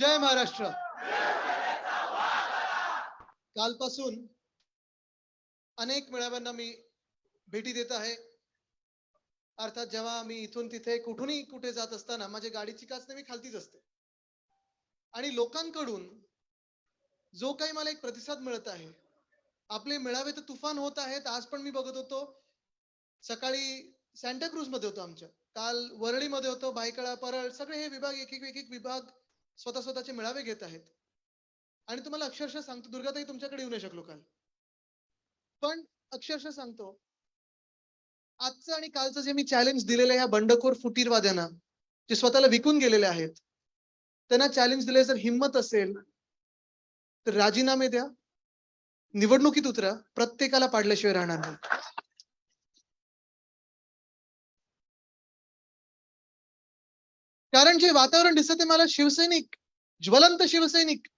जय महाराष्ट्र. कालपासून अनेक मेळाव्यांना मी भेटी देत आहे. अर्थात जेव्हा मी इथून तिथे कुठूनही कुठे जात असताना माझ्या गाडीची काच नेहमी खालतीच असते आणि लोकांकडून जो काही मला एक प्रतिसाद मिळत आहे, आपले मेळावे तर तुफान होत आहेत. आज पण मी बघत होतो, सकाळी सांता क्रूज मध्ये होतो आमच्या, काल वरळीमध्ये होतो, भायखळा, परळ, सगळे हे विभाग एक एक विभाग स्वतःचे मेळावे घेत आहेत. आणि तुम्हाला अक्षरशः सांगतो, दुर्गाताई तुमच्याकडे येऊ नाही शकलो काल, पण अक्षरशः सांगतो, आजचं आणि कालचं जे मी चॅलेंज दिलेलं ह्या बंडखोर फुटीरवाद्यांना, जे स्वतःला विकून गेलेले आहेत, त्यांना चॅलेंज दिले, जर हिंमत असेल तर राजीनामे द्या, निवडणुकीत उतरा, प्रत्येकाला पाडल्याशिवाय राहणार नाही. कारण जे वातावरण दिसत आहे मला, शिवसैनिक, ज्वलंत शिवसैनिक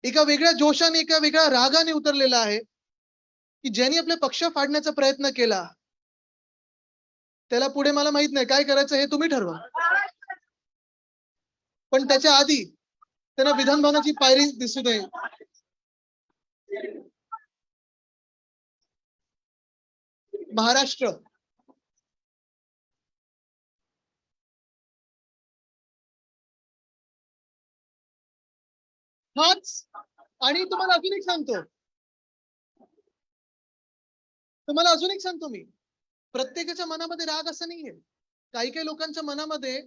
एका वेगळ्या जोशाने, एका वेगळ्या रागाने उतरलेला आहे, की ज्यांनी आपले पक्ष फाडण्याचा प्रयत्न केला, त्याला पुढे मला माहित नाही काय करायचं, हे तुम्ही ठरवा. पण त्याच्या आधी त्यांना विधान भवनाची पायरी दिसू नये. महाराष्ट्र हाच. आणि तुम्हाला अजून एक सांगतो मी, प्रत्येकाच्या मनामध्ये राग असा नाहीये. काही काही लोकांच्या मनामध्ये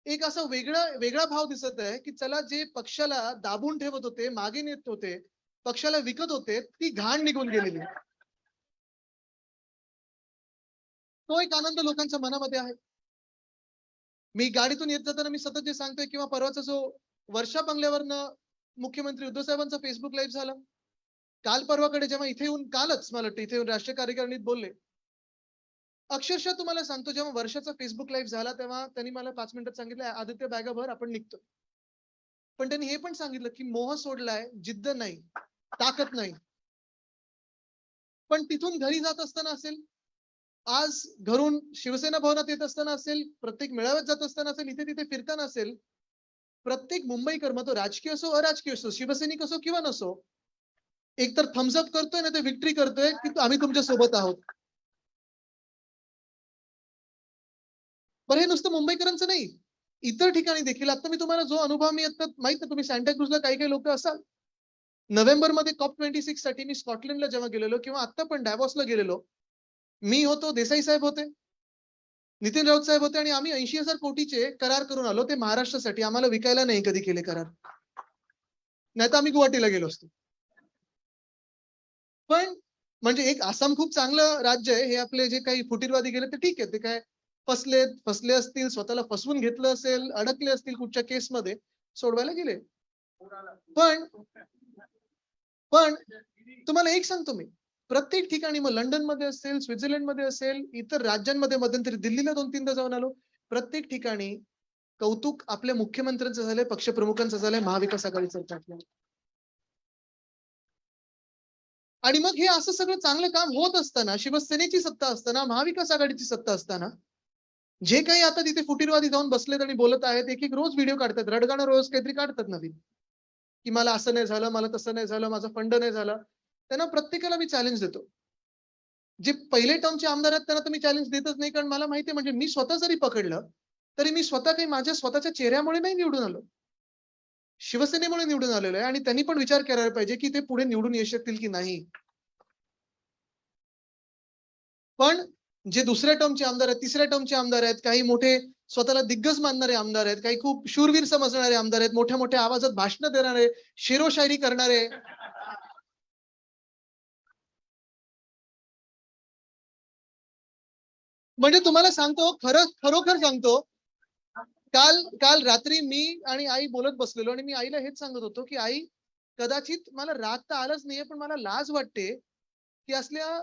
एक असं वेगळा भाव दिसत आहे, की चला, जे पक्षाला दाबून ठेवत होते, मागे नेत होते, पक्षाला विकत होते, ती घाण निघून गेलेली. तो एक आनंद लोकांच्या मनामध्ये आहे. मी गाडीतून येत जाताना मी सतत जे सांगतोय, किंवा परवाचा जो वर्षा बंगल्यावरनं मुख्यमंत्री उद्धव साहेबांचा फेसबुक लाईव्ह झाला, काल परवाकडे जेव्हा इथे येऊन, कालच मला वाटतं इथे येऊन राष्ट्रीय कार्यकारिणीत बोलले, अक्षरशः तुम्हाला सांगतो, जेव्हा वर्षाचा फेसबुक लाईव्ह झाला तेव्हा त्यांनी मला 5 मिनिटात सांगितलं, आदित्य बॅगा भर, आपण निघतो. पण त्यांनी हे पण सांगितलं, की मोह सोडलाय, जिद्द नाही, ताकद नाही. पण तिथून घरी जात असताना असेल, आज घरून शिवसेना भवनात येत असताना असेल, प्रत्येक मेळाव्यात जात असताना असेल, इथे तिथे फिरताना असेल, प्रत्येक मुंबईकर, मग तो राजकीय असो अराजकीय असो, शिवसैनिक असो किंवा नसो, एक तर थम्सअप करतोय ना, ते विक्ट्री करतोय, की आम्ही तुमच्या सोबत आहोत. पण हे नुसतं मुंबईकरांचं नाही, इतर ठिकाणी देखील. आता मी तुम्हाला जो अनुभव, मी आता माहित नाही, तुम्ही सांता क्रूजला काही काही लोक असाल, नोव्हेंबर मध्ये COP26 साठी मी स्कॉटलंडला जेव्हा गेलेलो, किंवा आता पण डॅवॉसला गेलेलो, मी होतो, देसाई साहेब होते, नितीन राऊत साहेब होते, आणि आम्ही 80,000 कोटीचे करार करून आलो. ते महाराष्ट्रासाठी, आम्हाला विकायला नाही कधी केले करार, नाही तर आम्ही गुवाहाटीला गेलो असतो. पण म्हणजे एक आसाम खूप चांगलं राज्य आहे, हे आपले जे काही फुटीरवादी गेले ते ठीक आहे, ते काय फसले असतील, स्वतःला फसवून घेतलं असेल, अडकले असतील कुठच्या केसमध्ये, सोडवायला गेले. पण पण तुम्हाला एक सांगतो मी, प्रत्येक ठिकाणी, मग लंडन मध्ये असेल, स्वित्झर्लंड मध्ये असेल, इतर राज्यांमध्ये, मध्यंतरी दिल्लीला 2-3दा जाऊन आलो, प्रत्येक ठिकाणी कौतुक आपल्या मुख्यमंत्र्यांचं झालंय, पक्षप्रमुखांचं झालंय, महाविकास आघाडी सरकारचं. आणि मग हे असं सगळं चांगलं काम होत असताना, शिवसेनेची सत्ता असताना, महाविकास आघाडीची सत्ता असताना, जे काही आता तिथे फुटीरवादी जाऊन बसलेत आणि बोलत आहेत, एक एक रोज व्हिडिओ काढतात, रडगाणं रोज काहीतरी काढतात नवीन, की मला असं नाही झालं, मला तसं नाही झालं, माझा फंड नाही झाला. त्यांना प्रत्येकाला मी चॅलेंज देतो. जे पहिले टर्मचे आमदार आहेत त्यांना तर मी चॅलेंज देतच नाही, कारण मला माहिती आहे, म्हणजे मी स्वतः जरी पकडलं तरी मी स्वतः काही माझ्या स्वतःच्या चेहऱ्यामुळे नाही निवडून आलो, शिवसेनेमुळे निवडून आलेलो आहे. आणि त्यांनी पण विचार करायला पाहिजे, की ते पुढे निवडून येऊ शकतील की नाही. पण जे दुसऱ्या टर्मचे आमदार आहेत, तिसऱ्या टर्मचे आमदार आहेत, काही मोठे स्वतःला दिग्गज मानणारे आमदार आहेत, काही खूप शूरवीर समजणारे आमदार आहेत, मोठ्या मोठ्या आवाजात भाषणं देणारे, शेरोशायरी करणारे, म्हणजे तुम्हाला सांगतो, खरोखर सांगतो, काल काल रात्री मी आणि आई बोलत बसलेलो, आणि मी आईला हेच सांगत होतो, की आई, कदाचित मला राग तर आलाच नाहीये, पण मला लाज वाटते, की असल्या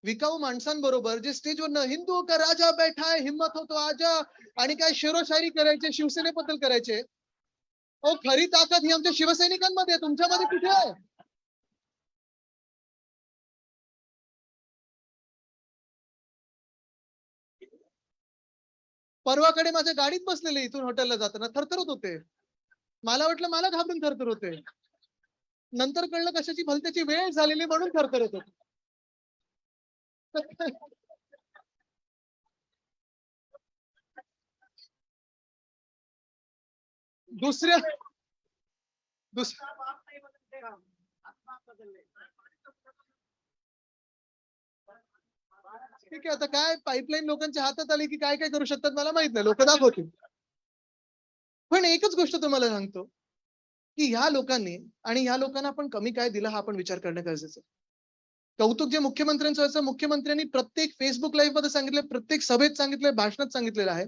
विकाऊ माणसांबरोबर, जे स्टेजवर हिंदू का राजा बैठा है, हिम्मत हो तो आजा, आणि काय शेरोशायरी करायचे, शिवसेनेबद्दल करायचे. ओ, खरी ताकद ही आमच्या शिवसैनिकांमध्ये आहे, तुमच्यामध्ये कुठे आहे? परवाकडे माझ्या गाडीत बसलेले, इथून हॉटेलला जाताना थरथरत होते. मला वाटलं मला घाबरून थरथर होते. नंतर कळलं कशाची भलत्याची वेळ झालेली म्हणून थरथरत होते. दुसऱ्या ठीक आहे, आता काय पाईपलाईन लोकांच्या हातात आली की काय काय करू शकतात मला माहित नाही, लोक दाखवतील. पण एकच गोष्ट तुम्हाला सांगतो की ह्या लोकांनी आणि ह्या लोकांना आपण कमी काय दिलं हा आपण विचार करणं गरजेचं आहे. कौतुक जे मुख्यमंत्र्यांचं व्हायचं, मुख्यमंत्र्यांनी प्रत्येक फेसबुक लाईव्ह मध्ये सांगितलं, प्रत्येक सभेत सांगितलं, भाषणात सांगितलेलं आहे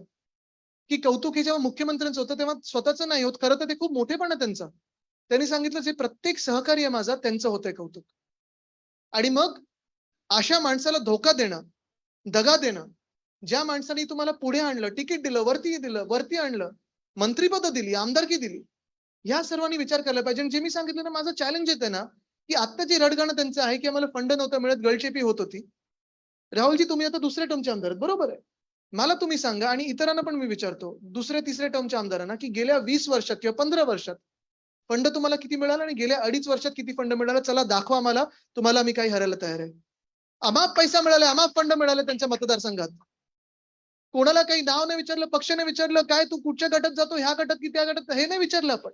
की कौतुक हे जेव्हा मुख्यमंत्र्यांचं होतं तेव्हा स्वतःचं नाही होत, खरं तर ते खूप मोठेपण आहे त्यांचं. त्यांनी सांगितलं जे प्रत्येक सहकार्य माझा त्यांचं होतंय कौतुक. आणि मग अशा माणसाला धोका देणं, दगा देणं, ज्या माणसाने तुम्हाला पुढे आणलं, तिकीट दिलं, वरती आणलं, मंत्रिपद दिली, आमदारकी दिली, ह्या सर्वांनी विचार केला पाहिजे. आणि जे मी सांगितलं ना, माझं चॅलेंज येते ना की आता जे रडगाणं त्यांचं आहे की आम्हाला फंड नव्हतं मिळत, गळचेपी होत होती. राहुलजी तुम्ही आता दुसऱ्या टर्मचे आमदार आहेत, बरोबर आहे. मला तुम्ही सांगा आणि इतरांना पण मी विचारतो, दुसऱ्या तिसऱ्या टर्मच्या आमदारांना की गेल्या 20 वर्षात किंवा 15 वर्षात फंड तुम्हाला किती मिळाला आणि गेल्या 2.5 वर्षात किती फंड मिळाला, चला दाखवा मला, तुम्हाला मी काही हरायला तयार आहे. अमाप पैसा मिळाला, अमाप फंड मिळाले त्यांच्या मतदारसंघात. कोणाला काही नाव नाही विचारलं, पक्ष नाही विचारलं, काय तू कुठच्या गटात जातो, ह्या गटात की त्या गटात, हे नाही विचारलं आपण.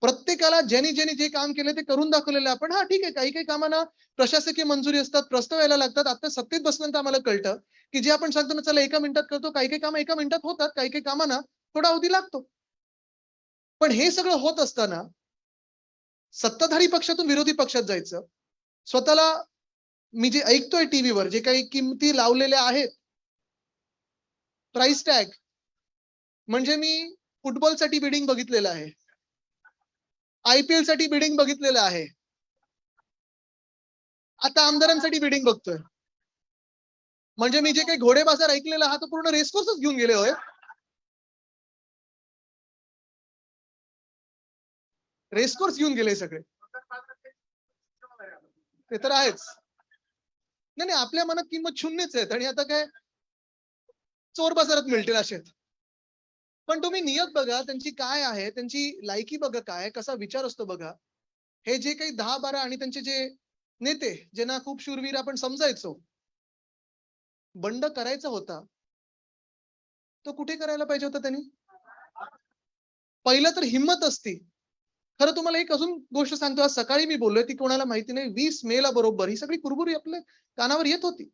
प्रत्येकाला ज्यांनी ज्यांनी जे काम केले ते करून दाखवलेलं आपण. हा ठीक आहे, काही काही कामांना प्रशासकीय मंजुरी असतात, प्रस्ताव यायला लागतात. आता सत्तेत बसल्यानंतर आम्हाला कळतं की जे आपण सांगतो ना चला 1 मिनिटात करतो, काही काही कामं 1 मिनिटात होतात, काही काही कामांना थोडा अवधी लागतो. पण हे सगळं होत असताना सत्ताधारी पक्षातून विरोधी पक्षात जायचं, स्वतःला मी जे ऐकतोय टीव्हीवर जे काही किमती लावलेल्या आहेत, प्राइस टॅग, म्हणजे मी फुटबॉलसाठी बिडिंग बघितलेलं आहे, IPL साठी बिडिंग बघितलेलं आहे, आता आमदारांसाठी बिडिंग बघतोय. म्हणजे मी जे काही घोडे बाजार ऐकलेला हा तो पूर्ण रेसकोर्सच घेऊन गेले होय. रेसकोर्स घेऊन गेले सगळे. ते तर आहेच. नाही नाही, आपल्या मनात किंमत शून्यच आहेत आणि आता काय चोर बाजारात मिळतील असे. पण तुम्ही नियत बघा त्यांची काय आहे, त्यांची लायकी बघा काय, कसा विचार असतो बघा. हे जे काही 10-12 आणि त्यांचे जे नेते ज्यांना खूप शूरवीर आपण समजायचो, बंड करायचा होता, तो कुठे करायला पाहिजे होता त्यांनी? पहिलं तर हिंमत असती. खरं तुम्हाला एक अजून गोष्ट सांगतो, आज सकाळी मी बोललोय ती कोणाला माहिती नाही. 20 मे ला बरोबर ही सगळी कुरबुरी आपल्या कानावर येत होती.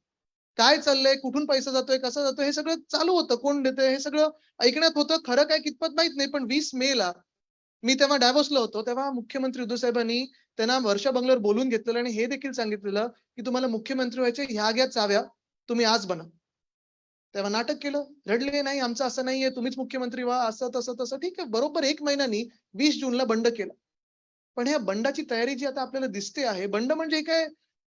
काय चाललंय, कुठून पैसा जातोय, कसा जातोय हे सगळं चालू होतं. कोण देतंय हे सगळं ऐकण्यात होतं. खरं काय कितपत माहित नाही. पण 20 मे ला मी तेव्हा डॅव्होसला होतो. तेव्हा मुख्यमंत्री उद्धव साहेबांनी त्यांना वर्षा बंगल्यावर बोलून घेतलेलं आणि हे देखील सांगितलेलं, की तुम्हाला मुख्यमंत्री व्हायचे, ह्या घ्या चाव्या, तुम्ही आज बना. तेव्हा नाटक केलं. रडले, नाही आमचं असं नाहीये, तुम्हीच मुख्यमंत्री व्हा, असं तसं तसं. ठीक आहे. बरोबर 1 महिन्यानी 20 जूनला बंड केलं. पण ह्या बंडाची तयारी जी आता आपल्याला दिसते आहे, बंड म्हणजे काय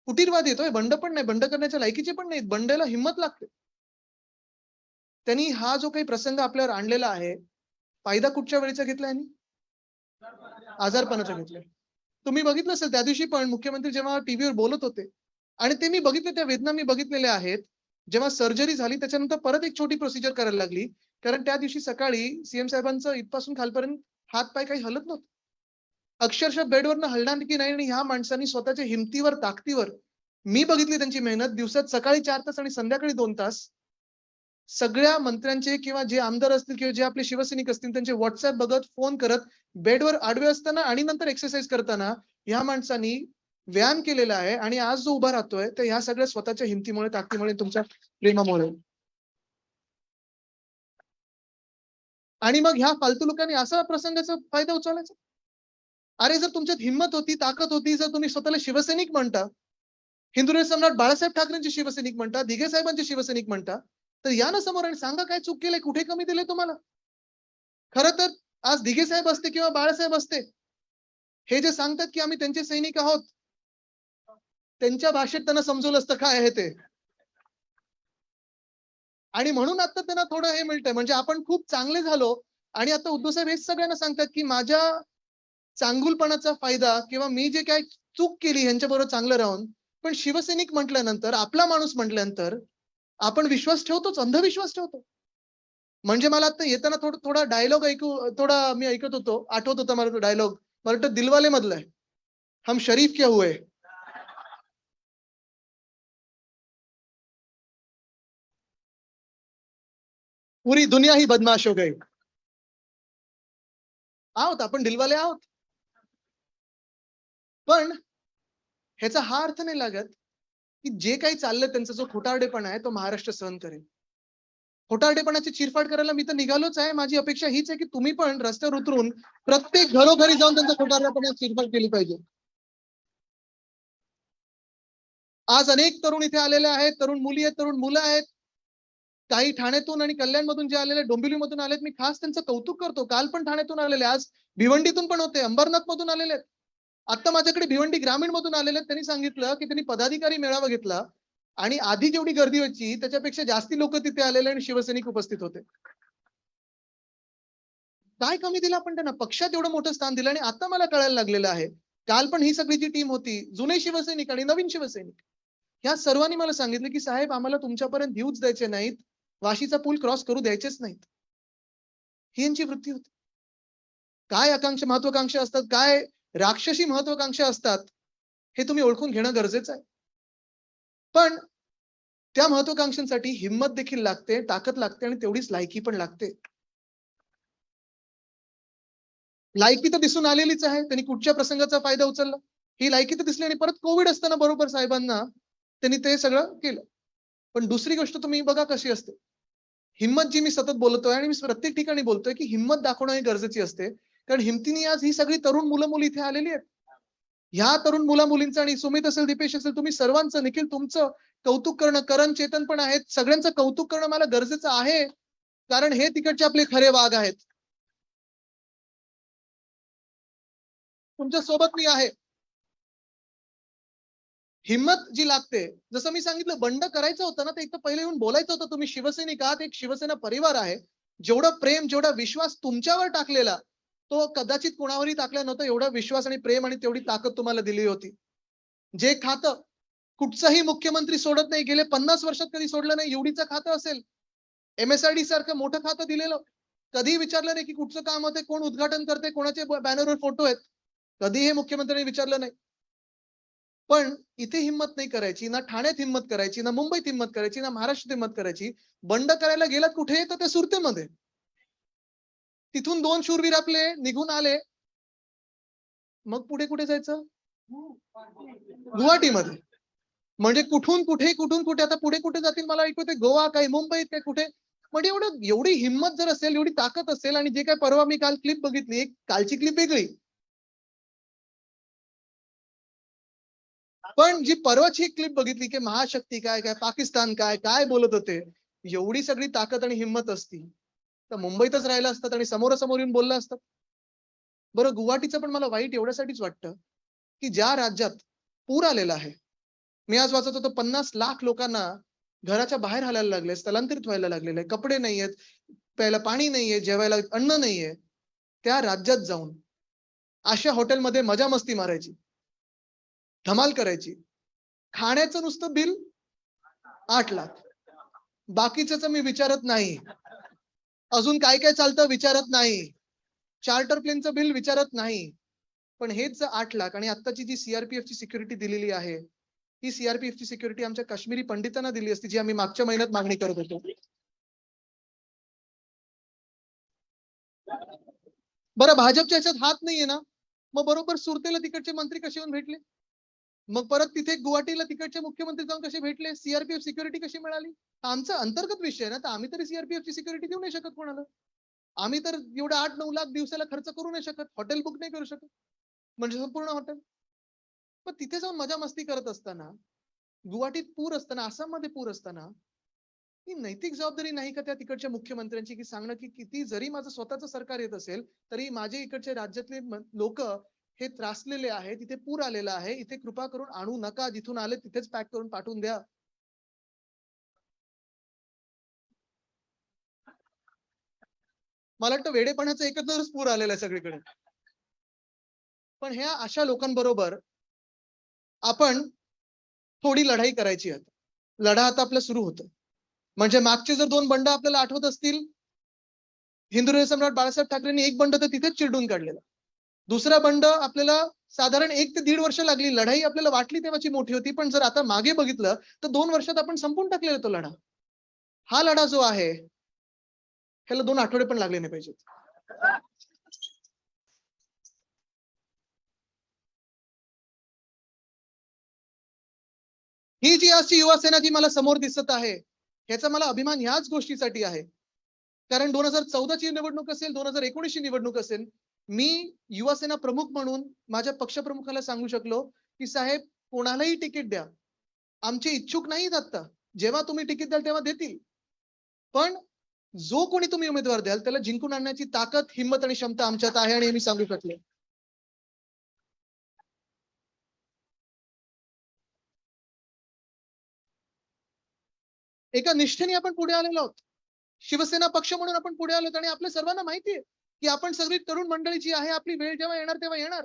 फुटीरवाद येतोय, बंड पण नाही, बंड करण्याच्या लायकीचे पण नाहीत. बंडाला हिंमत लागते. त्यांनी हा जो काही प्रसंग आपल्यावर आणलेला आहे, फायदा कुठच्या वेळेचा घेतला यांनी? आजारपणाचा घेतलाय. तुम्ही बघितलं असेल त्या दिवशी पण मुख्यमंत्री जेव्हा टीव्हीवर बोलत होते आणि ते मी बघितले, त्या वेदना मी बघितलेल्या आहेत. जेव्हा सर्जरी झाली त्याच्यानंतर परत एक छोटी प्रोसिजर करायला लागली. कारण त्या दिवशी सकाळी सीएम साहेबांचं इथपासून खालपर्यंत हात-पाय काही हलत नव्हते. अक्षरशः बेडवरनं हलणार की नाही आणि ह्या माणसांनी स्वतःच्या हिमतीवर, ताकदीवर मी बघितली त्यांची मेहनत. दिवसात सकाळी 4 तास आणि संध्याकाळी 2 तास सगळ्या मंत्र्यांचे किंवा जे आमदार असतील किंवा जे आपले शिवसैनिक असतील त्यांचे WhatsApp बघत, फोन करत, बेडवर आडवे असताना आणि नंतर एक्सरसाइज करताना ह्या माणसांनी व्यायाम केलेला आहे आणि आज जो उभा राहतोय तर ह्या सगळ्या स्वतःच्या हिमतीमुळे, ताकदीमुळे, तुमच्या प्रेमामुळे. आणि मग ह्या फालतू लोकांनी असा प्रसंगाचा फायदा उचलायचा. अरे जर तुमच्यात हिंमत होती, ताकद होती, जर तुम्ही स्वतःला शिवसैनिक म्हणता, हिंदुराव सम्राट बाळासाहेब ठाकरेंचे शिवसैनिक म्हणता, दिघे साहेबांचे शिवसैनिक म्हणता, तर या ना समोर आणि सांगा काय चूक केलंय, कुठे कमी दिले तुम्हाला. खरं तर आज दिघे साहेब असते किंवा बाळासाहेब असते, हे जे सांगतात की आम्ही त्यांचे सैनिक आहोत, त्यांच्या भाषेत त्यांना समजवलं असतं काय आहे ते. आणि म्हणून आता त्यांना थोडं हे मिळतंय, म्हणजे आपण खूप चांगले झालो आणि आता उद्धव साहेब हेच सगळ्यांना सांगतात की माझ्या चांगुलपणाचा फायदा किंवा मी जे काही चूक केली ह्यांच्याबरोबर चांगलं राहून, पण शिवसैनिक म्हटल्यानंतर, आपला माणूस म्हटल्यानंतर आपण विश्वास ठेवतोच, अंधविश्वास ठेवतो. म्हणजे मला आता येताना थोडा डायलॉग थोडा मी ऐकत होतो, आठवत होता मला तो डायलॉग. मला वाटतं दिलवाले मधला आहे. हम शरीफ क्या हुए. पुरी दुनिया ही बदमाश हो गई. आहोत आपण दिलवाले आहोत. पण ह्याचा हा अर्थ नाही लागत, की जे काही चाललंय त्यांचा जो खोटारडेपणा आहे तो महाराष्ट्र सहन करेल. खोटारडेपणाची चिरफाड करायला मी तर निघालोच आहे. माझी अपेक्षा हीच आहे की तुम्ही पण रस्त्यावर उतरून प्रत्येक घरोघरी जाऊन त्यांचा खोटारडेपणा चिरफाड केली पाहिजे. आज अनेक तरुण इथे आलेले आहेत, तरुण मुली आहेत, तरुण मुलं आहेत. काही ठाण्यातून आणि कल्याणमधून जे आलेले, डोंबिवलीमधून आलेत, मी खास त्यांचं कौतुक करतो. काल पण ठाण्यातून आलेले, आज भिवंडीतून पण होते, अंबरनाथ मधून आलेले आहेत. आता माझ्याकडे भिवंडी ग्रामीण मधून आलेले आहेत. त्यांनी सांगितलं की त्यांनी पदाधिकारी मेळावा घेतला आणि आधी जेवढी गर्दी व्हायची त्याच्यापेक्षा जास्ती लोक तिथे आलेले आणि शिवसैनिक उपस्थित होते. काय कमी दिलं आपण त्यांना? पक्षात एवढं मोठं स्थान दिलं आणि आता मला कळायला लागलेलं आहे. काल पण ही सगळी जी टीम होती, जुने शिवसैनिक आणि नवीन शिवसैनिक, ह्या सर्वांनी मला सांगितलं की साहेब आम्हाला तुमच्यापर्यंत येऊच द्यायचे नाहीत, वाशीचा पूल क्रॉस करू द्यायचेच नाहीत. ही यांची वृत्ती होती. काय आकांक्षा महत्वाकांक्षा असतात, काय राक्षसी महत्वाकांक्षा असतात, हे तुम्ही ओळखून घेणं गरजेचं आहे. पण त्या महत्वाकांक्षांसाठी हिंमत देखील लागते, ताकद लागते आणि तेवढीच लायकी पण लागते. लायकी तर दिसून आलेलीच आहे. त्यांनी कुठच्या प्रसंगाचा फायदा उचलला, ही लायकी तर दिसली आणि परत कोविड असताना बरोबर साहेबांना त्यांनी ते सगळं केलं. पण दुसरी गोष्ट तुम्ही बघा कशी असते. हिंमत जी मी सतत बोलतोय आणि मी प्रत्येक ठिकाणी बोलतोय की हिंमत दाखवणं ही गरजेची असते. कारण हिमतीने आज ही सगळी तरुण मुलं मुली इथे आलेली आहेत. ह्या तरुण मुला मुलींचं आणि सुमित असेल, दीपेश असेल, तुम्ही सर्वांचं, निखिल तुमचं कौतुक करणं, करण चेतन पण आहेत, सगळ्यांचं कौतुक करणं मला गरजेचं आहे. कारण हे तिकडचे आपले खरे वाघ आहेत. तुमच्या सोबत मी आहे. हिंमत जी लागते, जसं मी सांगितलं बंड करायचं होतं ना, ते एक तर पहिले येऊन बोलायचं होतं. तुम्ही शिवसैनिक आहात, एक शिवसेना परिवार आहे. जेवढं प्रेम, जेवढा विश्वास तुमच्यावर टाकलेला, तो कदाचित कोणावरही टाकला नव्हता. एवढा विश्वास आणि प्रेम आणि तेवढी ताकद तुम्हाला दिली होती. जे खातं कुठचाही मुख्यमंत्री सोडत नाही, गेले 50 वर्षात कधी सोडलं नाही. एवढीचं खातं असेल, MSID सारखं मोठं खातं दिलेलं, कधीही विचारलं नाही की कुठचं काम होते, कोण उद्घाटन करते, कोणाचे बॅनरवर फोटो आहेत. कधीही हे मुख्यमंत्र्यांनी विचारलं नाही. पण इथे हिंमत नाही करायची, ना ठाण्यात हिंमत करायची, ना मुंबईत हिंमत करायची, ना महाराष्ट्रात हिंमत करायची. बंड करायला गेलात कुठे? तर त्या सुरतेमध्ये. तिथून 2 शूरवीर आपले निघून आले. मग पुढे कुठे जायचं? गुवाहाटीमध्ये. म्हणजे कुठून कुठे आता पुढे कुठे जातील मला ऐकू येते, गोवा काय मुंबईत काय कुठे. म्हणजे एवढी हिंमत जर असेल, एवढी ताकद असेल आणि जे काय परवा मी काल क्लिप बघितली, कालची क्लिप वेगळी. पण जी परवाची क्लिप बघितली की महाशक्ती काय काय पाकिस्तान काय काय बोलत होते, एवढी सगळी ताकद आणि हिंमत असती तर मुंबईतच राहिला असतात आणि समोरासमोर येऊन बोलला असतात. बरं गुवाहाटीचं पण मला वाईट एवढ्यासाठीच वाटतं की ज्या राज्यात पूर आलेला आहे, मी आज वाचत होतो 50 लाख लोकांना घराच्या बाहेर हालायला लागले, स्थलांतरित व्हायला लागलेले, कपडे नाहीयेत, प्यायला पाणी नाहीये, जेवायला अन्न नाहीये. त्या राज्यात जाऊन अशा हॉटेलमध्ये मजा मस्ती मारायची, धमाल करायची. खाण्याचं नुसतं बिल 8 लाख. बाकीचं मी विचारत नाही. अजून काय काय चालतं विचारत नाही. चार्टर प्लेनचं बिल विचारत नाही. पण हेच 8 लाख आणि आत्ताची जी CRPF ची सिक्युरिटी दिलेली आहे, ही CRPF ची सिक्युरिटी आमच्या काश्मीरी पंडितांना दिली असती, जी आम्ही मागच्या महिन्यात मागणी करत होतो. बरं भाजपच्या ह्याच्यात हात नाहीये ना, मग बरोबर सुरतेला तिकडचे मंत्री कसे येऊन भेटले? मग परत तिथे गुवाहाटीला तिकडचे मुख्यमंत्री जाऊन कसे भेटले? CRPF सिक्युरिटी कशी मिळाली? आमचा अंतर्गत विषय आहे ना, तर आम्ही तरी CRPF ची सिक्युरिटी देऊ नाही शकत कोणाला. आम्ही तर एवढे 8-9 लाख दिवसाला खर्च करू नाही शकत, हॉटेल बुक नाही करू शकत, म्हणजे संपूर्ण हॉटेल. पण तिथे जाऊन मजा मस्ती करत असताना, गुवाहाटीत पूर असताना, आसाममध्ये पूर असताना, ही नैतिक जबाबदारी नाही का त्या तिकडच्या मुख्यमंत्र्यांची की सांगणं की किती जरी माझं स्वतःचं सरकार येत असेल तरी माझे इकडचे राज्यातले लोक हे त्रासलेले आहेत, तिथे पूर आलेला आहे, इथे कृपा करून आणू नका, जिथून आले तिथेच पॅक करून पाठवून द्या. मला वाटतं वेडेपणाचा एकत्रच पूर आलेला आहे सगळीकडे. पण ह्या अशा लोकांबरोबर आपण थोडी लढाई करायची आहे. लढा आता आपला सुरू होतो. म्हणजे मागचे जर 2 बंड आपल्याला आठवत असतील, हिंदू सम्राट बाळासाहेब ठाकरेंनी एक बंड तर तिथेच चिरडून काढलेला. दुसरा बंड आपल्याला साधारण 1 ते 1.5 वर्ष लागली. लढाई आपल्याला वाटली तेव्हाची मोठी होती, पण जर आता मागे बघितलं तर 2 वर्षात आपण संपवून टाकलेला तो लढा. हा लढा जो आहे ह्याला 2 आठवडे पण लागले नाही पाहिजेत. ही जी अशी युवा सेना जी मला समोर दिसत आहे, ह्याचा मला अभिमान ह्याच गोष्टीसाठी आहे. कारण 2014 ची निवडणूक असेल, 2019 ची निवडणूक असेल, मी युवा सेना प्रमुख म्हणून माझ्या पक्षप्रमुखाला सांगू शकलो, की साहेब कोणालाही तिकीट द्या. आमचे इच्छुक नाहीत आता. जेव्हा तुम्ही तिकीट द्याल तेव्हा देतील. पण जो कोणी तुम्ही उमेदवार द्याल त्याला जिंकून आणण्याची ताकद, हिंमत आणि क्षमता आमच्यात आहे आणि हे मी सांगू शकलो. एका निष्ठेने आपण पुढे आलेलो आहोत. शिवसेना पक्ष म्हणून आपण पुढे आलोत आणि आपल्या सर्वांना माहिती आहे, की आपण सगळी तरुण मंडळी जी आहे आपली वेळ जेव्हा येणार तेव्हा येणार.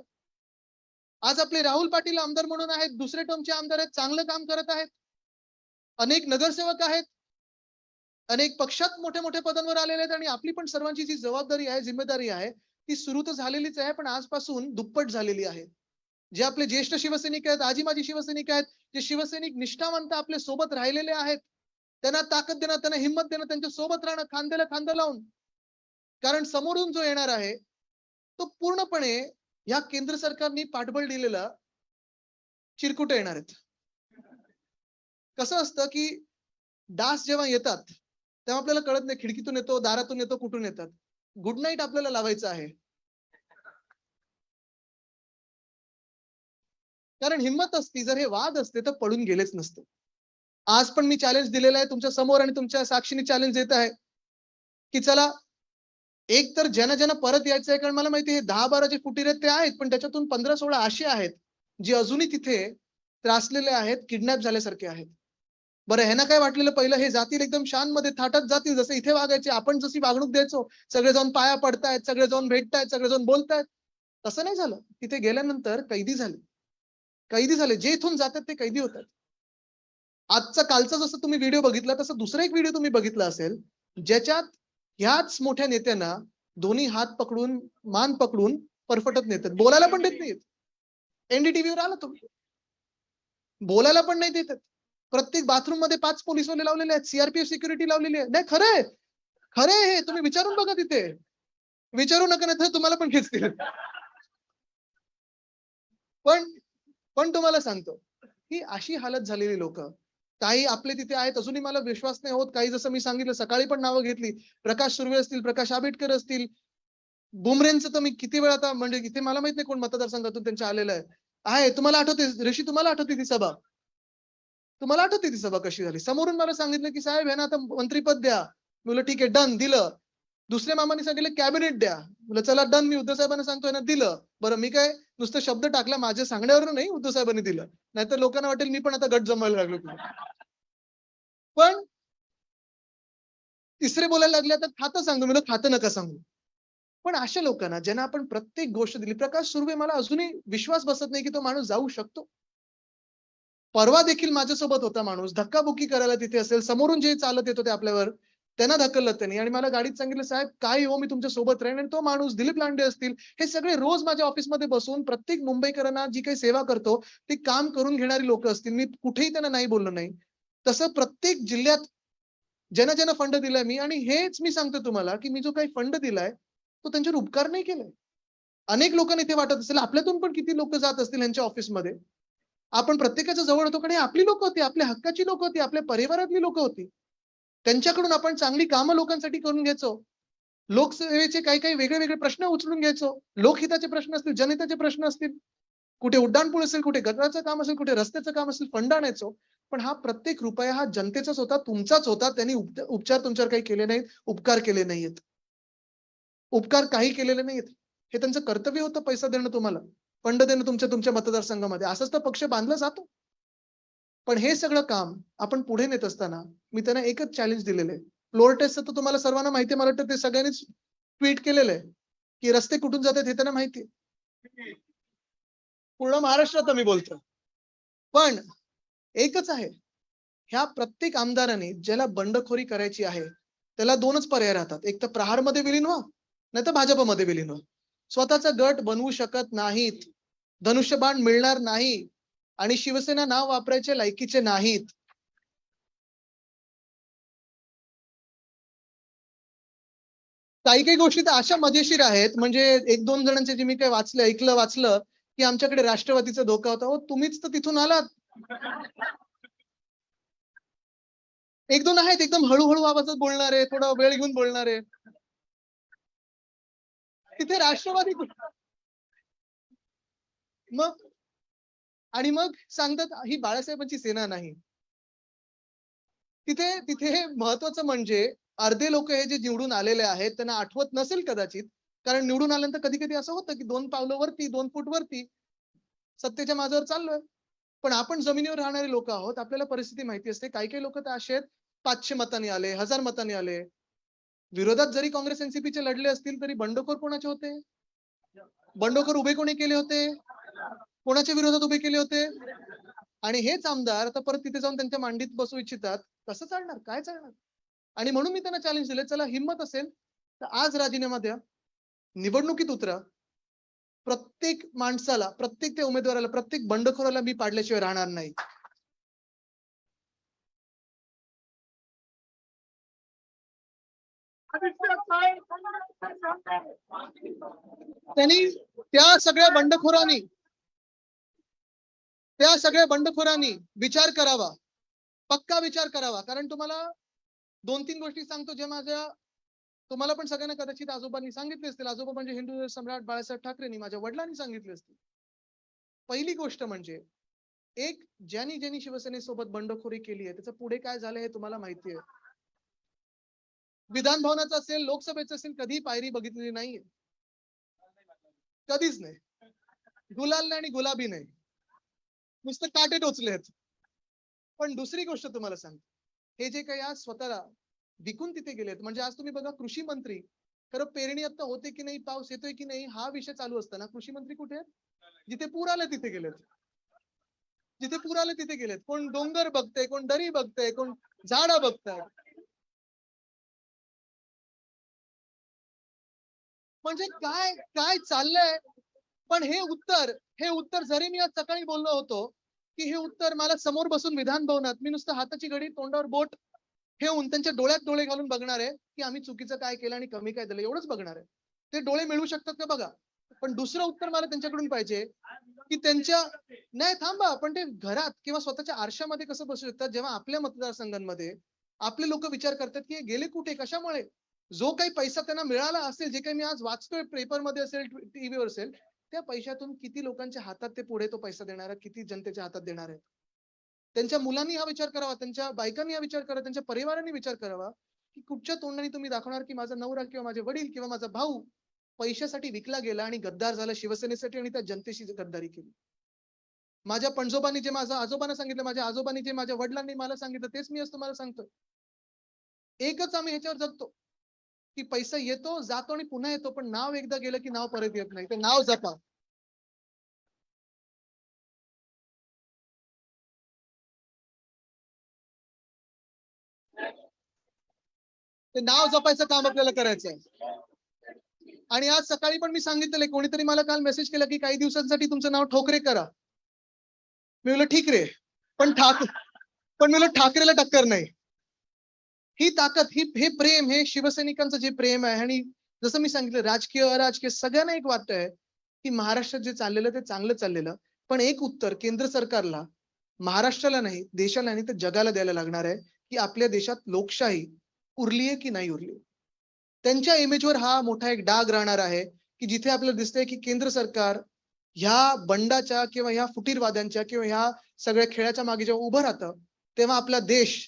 आज आपले राहुल पाटील आमदार म्हणून आहेत, दुसरे टर्मचे आमदार आहेत, चांगलं काम करत आहेत. अनेक नगरसेवक आहेत, अनेक पक्षात मोठ्या मोठ्या पदांवर आलेले आहेत आणि आपली पण सर्वांची जी जबाबदारी आहे, जिम्मेदारी आहे, ती सुरू तर झालेलीच आहे, पण आजपासून दुप्पट झालेली आहे. जे आपले ज्येष्ठ शिवसैनिक आहेत, आजी माजी शिवसैनिक आहेत, जे शिवसैनिक निष्ठावंत आपल्या सोबत राहिलेले आहेत, त्यांना ताकद देणं, त्यांना हिंमत देणं, त्यांच्या सोबत राहणं, खांद्याला खांदा लावून. कारण समोरून जो येणार आहे तो पूर्णपणे या केंद्र सरकारने पाठबळ दिलेला चिरकुट येणार आहेत. कसं असतं की डास जेव्हा येतात तेव्हा आपल्याला कळत नाही खिडकीतून येतो, दारातून येतो, कुठून येतात. गुड नाईट आपल्याला लावायचं आहे. कारण हिंमत असती, जर हे वाद असते तर पडून गेलेच नसते. आज पण मी चॅलेंज दिलेलं आहे तुमच्या समोर आणि तुमच्या साक्षीने चॅलेंज देत आहे की चला एक तर ज्यांना परत यायचं आहे, कारण मला माहिती आहे 10-12 जे फुटीर आहेत ते आहेत, पण त्याच्यातून 15-16 असे आहेत जे अजूनही तिथे त्रासलेले आहेत, किडनॅप झाल्यासारखे आहेत. बरं ह्यांना काय वाटलेलं पहिलं हे जातील एकदम शानमध्ये थाटात जातील, जसं इथे वागायचे, आपण जशी वागणूक द्यायचो, सगळे जाऊन पाया पडतायत, सगळे जाऊन भेटतायत, सगळे जाऊन बोलतायत. तसं नाही झालं. तिथे गेल्यानंतर कैदी झाले. कैदी झाले. जे इथून जातात ते कैदी होतात. आजचा कालचा जसं तुम्ही व्हिडिओ बघितला तसं दुसरा एक व्हिडिओ तुम्ही बघितला असेल, ज्याच्यात ह्याच मोठ्या नेत्यांना दोन्ही हात पकडून, मान पकडून परफटत नेतात. बोलायला पण देत नाहीत. एनडीटीव्हीवर आला तो. बोलायला पण नाही देत. प्रत्येक बाथरूम मध्ये 5 पोलिसवाले लावलेले आहेत, सीआरपीएफ सिक्युरिटी लावलेली आहे. नाही खरंय. खरंय हे. तुम्ही विचारून बघा तिथे. विचारू नका नाही तर तुम्हाला पण खेचतील. पण पण तुम्हाला सांगतो ही अशी हालत झालेली लोक काही आपले तिथे आहेत अजूनही मला विश्वास नाही होत. काही जसं मी सांगितलं सकाळी पण नावं घेतली, प्रकाश सुर्वे असतील, प्रकाश आंबेडकर असतील, बुमरेंचं तर मी किती वेळा आता म्हणजे इथे मला माहित नाही कोण मतदारसंघातून त्यांच्या आलेलं आहे. तुम्हाला आठवते ऋषी, तुम्हाला आठवते ती सभा? तुम्हाला आठवते ती सभा कशी झाली? समोरून मला सांगितलं की साहेब यांना आता मंत्रीपद द्या. मी बोललो ठीक आहे डन, दिलं. दुसऱ्या मामाने सांगितलं कॅबिनेट द्या. बोललो चला डन, मी उद्धव साहेबांना सांगतोय ना, दिलं. बरं मी काय नुसतं शब्द टाकला, माझ्या सांगण्यावरून नाही, उद्धव साहेबांनी दिलं. नाहीतर लोकांना वाटेल मी पण आता गट जमवायला लागलो. पण तिसरे बोलायला लागले तर खातं सांगतो. मी खातं नका सांगू. पण अशा लोकांना ज्यांना आपण प्रत्येक गोष्ट दिली, प्रकाश सुर्वे मला अजूनही विश्वास बसत नाही की तो माणूस जाऊ शकतो. परवा देखील माझ्यासोबत होता माणूस, धक्काबुक्की करायला तिथे असेल, समोरून जे चालत येत होते आपल्यावर त्यांना ढकललं त्यांनी आणि मला गाडीत सांगितलं साहेब काय हो मी तुमच्या सोबत राहीन. आणि तो माणूस दिलीप लांडे असतील, हे सगळे रोज माझ्या ऑफिसमध्ये बसून प्रत्येक मुंबईकरांना जी काही सेवा करतो ती काम करून घेणारी लोक असतील. मी कुठेही त्यांना नाही बोललो नाही. तसं प्रत्येक जिल्ह्यात ज्यांना फंड दिलाय मी, आणि हेच मी सांगतो तुम्हाला की मी जो काही फंड दिलाय तो त्यांच्यावर उपकार नाही केलाय. अनेक लोकांना इथे वाटत असेल आपल्यातून पण किती लोक जात असतील यांच्या ऑफिसमध्ये, आपण प्रत्येकाच्या जवळ होतो कारण आपली लोक होती, आपल्या हक्काची लोक होती, आपल्या परिवारातली लोक होती. त्यांच्याकडून आपण चांगली कामं लोकांसाठी करून घ्यायचो. लोकसेवेचे काही काही वेगळे वेगळे प्रश्न उचलून घ्यायचो. लोकहिताचे प्रश्न असतील, जनहिताचे प्रश्न असतील, कुठे उड्डाणपूल असेल, कुठे गटाराचं काम असेल, कुठे रस्त्याचं काम असेल, फंड आणायचो. पण हा प्रत्येक रुपया हा जनतेचाच होता, तुमचाच होता. त्यांनी उपचार तुमच्यावर काही केले नाहीत, उपकार केले नाहीयेत. उपकार काही केलेले नाहीयेत. हे त्यांचं कर्तव्य होतं पैसा देणं तुम्हाला, फंड देणं तुमच्या तुमच्या मतदारसंघामध्ये. असंच तर पक्ष बांधला जातो. पण हे सगळं काम आपण पुढे नेत असताना मी त्यांना एकच चॅलेंज दिलेलं आहे. फ्लोअर टेस्टचं तर तुम्हाला सर्वांना माहिती आहे, मला वाटतं ते सगळ्यांनीच ट्विट केलेलं आहे की रस्ते कुठून जातात हे त्यांना माहिती आहे. पूर्ण महाराष्ट्रात मी बोलतो. पण एकच आहे, ह्या प्रत्येक आमदाराने ज्याला बंडखोरी करायची आहे त्याला दोनच पर्याय राहतात, एक तर प्रहारमध्ये विलीन व्हा, नाही तर भाजपमध्ये विलीन व्हा. स्वतःचा गट बनवू शकत नाहीत, धनुष्यबाण मिळणार नाही आणि शिवसेना नाव वापरायचे लायकीचे नाहीत. काही काही गोष्टी तर अशा मजेशीर आहेत, म्हणजे एक दोन जणांचे जे मी काही वाचलं की आमच्याकडे राष्ट्रवादीचा धोका होता. हो, तुम्हीच तर तिथून आलात. एक दोन आहेत एकदम हळूहळू आवाजात बोलणारे, थोडा वेळ घेऊन बोलणारे. तिथे राष्ट्रवादी मग आणि मग सांगतात ही बाळासाहेबांची सेना नाही. तिथे तिथे महत्वाचं म्हणजे अर्धे लोक हे जे निवडून आलेले आहेत त्यांना आठवत नसेल कदाचित, कारण निवडून आल्यानंतर कधी कधी असं होतं की 2 पावलं वरती 2 फूट वरती सत्तेच्या माझ्यावर चाललोय. पण आपण जमिनीवर राहणारे लोक आहोत, आपल्याला परिस्थिती माहिती असते. काही काही लोक तर असे आहेत 500 मतांनी आले, 1000 मतांनी आले. विरोधात जरी काँग्रेस एनसीपीचे लढले असतील तरी बंडखोर कोणाचे होते? बंडखोर उभे कोणी केले होते? कोणाच्या विरोधात उभे केले होते? आणि हेच आमदार आता परत तिथे जाऊन त्यांच्या मांडीत बसू इच्छितात. कसं चालणार? काय चालणार? आणि म्हणून मी त्यांना चॅलेंज दिले, चला हिम्मत असेल तर आज राजीनामा द्या, निवडणुकीत उतरा. प्रत्येक माणसाला, प्रत्येक त्या उमेदवाराला, प्रत्येक बंडखोराला मी पाडल्याशिवाय राहणार नाही. त्यांनी त्या सगळ्या बंडखोरांनी विचार करावा, पक्का विचार करावा. कारण तुम्हाला 2-3 गोष्टी सांगतो जे तुम्हाला पण सगळ्यांना कदाचित आजोबांनी सांगितले असतील. आजोबा म्हणजे हिंदू सम्राट बाळासाहेब ठाकरेंनी, माझ्या वडिलांनी सांगितले असतील. पहिली गोष्ट म्हणजे एक ज्यांनी शिवसेनेसोबत बंडखोरी केली आहे त्याचं पुढे काय झालं हे तुम्हाला माहिती आहे. विधान भवनाचं असेल, लोकसभेचं असेल, कधी पायरी बघितलेली नाहीये. कधीच नाही. गुलाल नाही आणि गुलाबी नाही. नुसतं काटे टोचलेत. पण दुसरी गोष्ट तुम्हाला सांगतो, हे जे काही आज स्वतःला विकून तिथे गेलेत, म्हणजे आज तुम्ही बघा कृषी मंत्री, खरं पेरणी आता होते की नाही, पाऊस येतोय की नाही हा विषय चालू असताना कृषी मंत्री कुठे आहेत? जिथे पूर आले तिथे गेलेत. जिथे पूर आले तिथे गेलेत. कोण डोंगर बघतंय, कोण दरी बघतंय, कोण झाडं बघतंय. म्हणजे काय काय चाललंय? पण हे उत्तर जरी मी आज सकाळी बोललो होतो की हे उत्तर मला समोर बसून विधान भवनात मी नुसतं हाताची घडी तोंडावर बोट ठेवून त्यांच्या डोळ्यात डोळे घालून बघणार आहे की आम्ही चुकीचं काय केलं आणि कमी काय दिलं, एवढंच बघणार आहे. ते डोळे मिळू शकतात का बघा. पण दुसरं उत्तर मला त्यांच्याकडून पाहिजे की त्यांच्या नाही थांबा, पण ते घरात किंवा स्वतःच्या आरशामध्ये कसं बसू शकतात जेव्हा आपल्या मतदारसंघांमध्ये आपले लोक विचार करतात की हे गेले कुठे, कशामुळे? जो काही पैसा त्यांना मिळाला असेल, जे काही मी आज वाचतोय पेपरमध्ये असेल, टीव्हीवर असेल, त्या पैशातून किती लोकांच्या हातात ते पुढे तो पैसा देणार आहे, किती जनतेच्या हातात देणार आहे. त्यांच्या मुलांनी हा विचार करावा, त्यांच्या बायकांनी हा विचार करावा, त्यांच्या परिवारांनी विचार करावा की कुठच्या तोंडाने तुम्ही दाखवणार की माझा नवरा किंवा माझे वडील किंवा माझा भाऊ पैशासाठी विकला गेला आणि गद्दार झाला शिवसेनेसाठी आणि त्या जनतेशी गद्दारी केली. माझ्या पणजोबांनी जे माझ्या आजोबांना सांगितलं, माझ्या आजोबांनी जे माझ्या वडिलांनी मला सांगितलं, तेच मी आज तुम्हाला सांगतो. एकच आम्ही ह्याच्यावर जगतो की पैसा येतो जातो आणि पुन्हा येतो, पण नाव एकदा गेलं की नाव परत येत नाही. ते नाव जपा. ते नाव जपायचं काम आपल्याला करायचं आहे. आणि आज सकाळी पण मी सांगितलेलं, कोणीतरी मला काल मेसेज केला की काही दिवसांसाठी तुमचं नाव ठोकरे करा. मी म्हणलं ठीक रे, पण पण मी म्हणलं ठाकरेला टक्कर नाही. ही ताकद, हे प्रेम, हे शिवसैनिकांचं जे प्रेम आहे. आणि जसं मी सांगितलं राजकीय अराजकीय सगळ्यांना एक वाटतंय की महाराष्ट्रात जे चाललेलं ते चांगलं चाललेलं. पण एक उत्तर केंद्र सरकारला, महाराष्ट्राला नाही, देशाला नाही तर जगाला द्यायला लागणार आहे की आपल्या देशात लोकशाही उरली आहे की नाही उरली. त्यांच्या इमेजवर हा मोठा एक डाग राहणार आहे की जिथे आपल्याला दिसतंय की केंद्र सरकार ह्या बंडाच्या किंवा ह्या फुटीरवाद्यांच्या किंवा ह्या सगळ्या खेळाच्या मागे जेव्हा उभं राहतं, तेव्हा आपला देश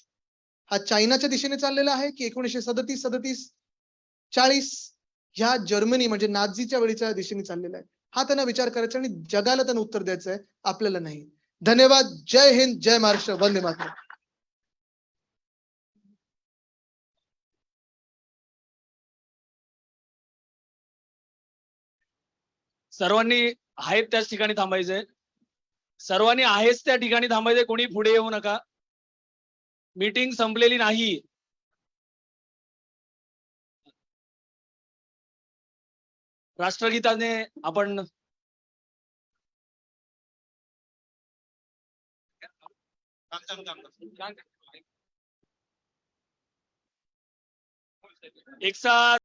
हा चायनाच्या दिशेने चाललेला आहे की 1937, 40 ह्या जर्मनी म्हणजे नाझीच्या वेळीच्या दिशेने चाललेला आहे. हा त्यांना विचार करायचा आणि जगाला त्यांना उत्तर द्यायचं आहे, आपल्याला नाही. धन्यवाद. जय हिंद, जय महाराष्ट्र, वंदे मातरम. सर्वांनी आहेत त्याच ठिकाणी थांबायचंय. सर्वांनी आहेच त्या ठिकाणी थांबायचंय. कोणी पुढे येऊ नका. मीटिंग संपलेली नाही. राष्ट्रगीताने आपण एक साथ